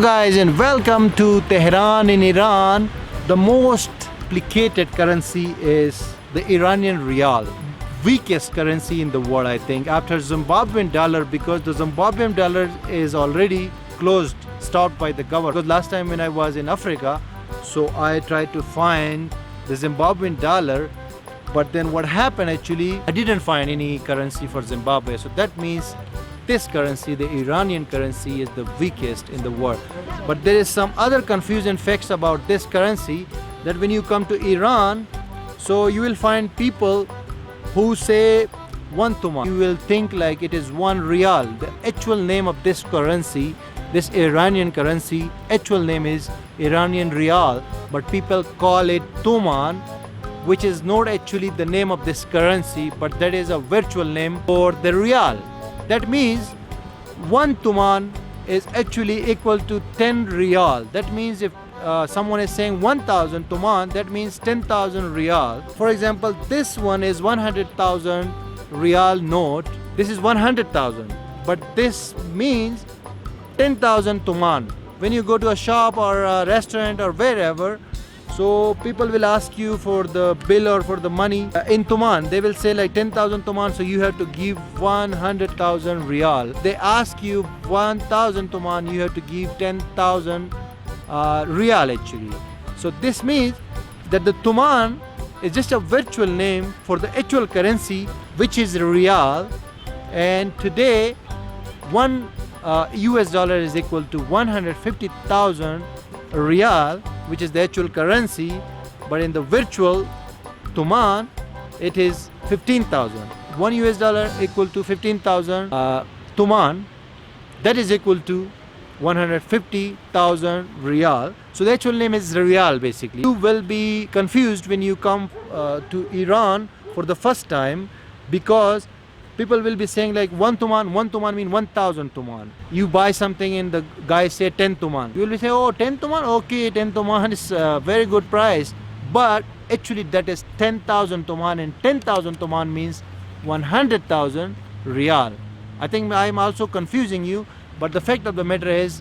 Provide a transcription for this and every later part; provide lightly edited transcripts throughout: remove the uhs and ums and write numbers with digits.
guys, and welcome to Tehran in Iran. The most complicated currency is the Iranian rial, weakest currency in the world, I think, after Zimbabwean dollar, because the Zimbabwean dollar is already closed, stopped by the government. Because last time when I was in Africa, so I tried to find the Zimbabwean dollar, but then what happened actually, I didn't find any currency for Zimbabwe. So that means this currency, the Iranian currency, is the weakest in the world. But there is some other confusing facts about this currency, that when you come to Iran, so you will find people who say one tuman. You will think like it is one rial. The actual name of this currency, this Iranian currency, actual name is Iranian rial, but people call it tuman, which is not actually the name of this currency, but that is a virtual name for the rial. That means one tuman is actually equal to 10 rial. That means if someone is saying 1000 tuman, that means 10,000 rial. For example, this one is 100,000 rial note. This is 100,000, but this means 10,000 tuman. When you go to a shop or a restaurant or wherever, so people will ask you for the bill or for the money in tuman. They will say like 10,000 tuman, so you have to give 100,000 rial. They ask you 1,000 tuman, you have to give 10,000 rial actually. So this means that the tuman is just a virtual name for the actual currency, which is rial. And today, one US dollar is equal to 150,000 rial, which is the actual currency, but in the virtual tuman, it is 15,000. 1 US dollar equal to 15,000 tuman, that is equal to 150,000 rial. So the actual name is rial basically. You will be confused when you come to Iran for the first time, because people will be saying like one tuman mean 1,000 tuman. You buy something and the guy say 10 tuman. You will be saying, oh, 10 tuman? Okay, 10 tuman is a very good price. But actually that is 10,000 tuman, and 10,000 tuman means 100,000 rial. I think I am also confusing you, but the fact of the matter is,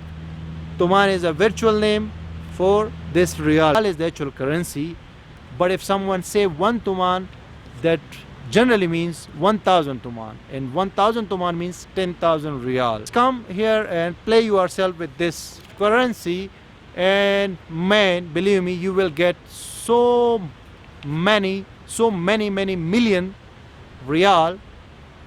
tuman is a virtual name for this rial. Rial is the actual currency, but if someone say one tuman, that generally means 1,000 tuman, and 1,000 tuman means 10,000 rial. Come here and play yourself with this currency, and man, believe me, you will get so many million rial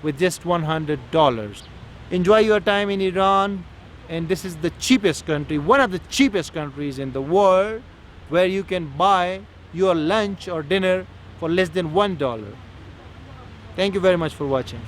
with just $100. Enjoy your time in Iran, and this is the cheapest country, one of the cheapest countries in the world, where you can buy your lunch or dinner for less than $1. Thank you very much for watching.